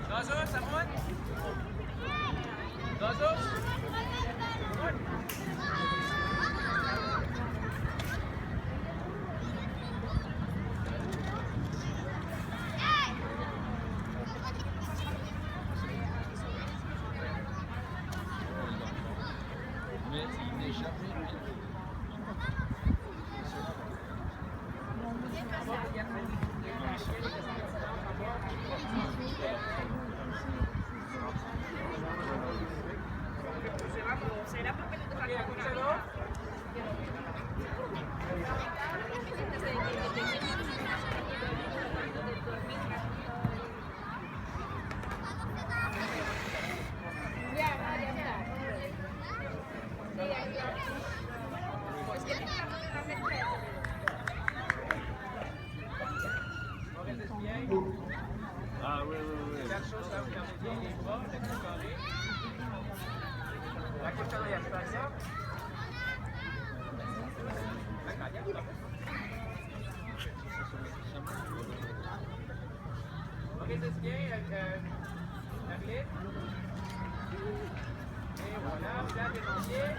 Gasos, someone? Gasos? ¿Será porque no te falta Ah oui, oui, oui. Chaque chose là, vous permettez les bras, les carrés. La question de l'espace. Ok, ça se tient. La clé. Et voilà, là, les dentiers.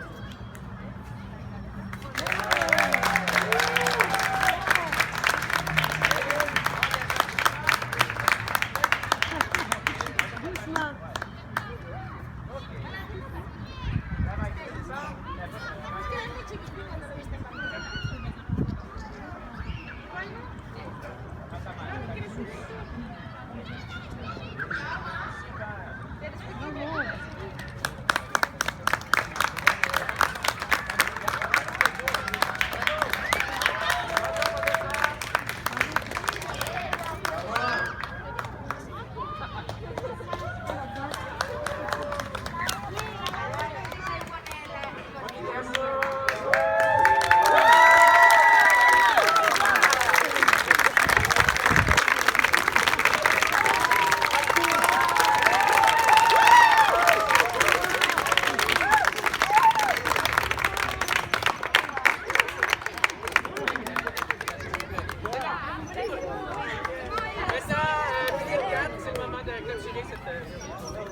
C'est le moment de clôturer cette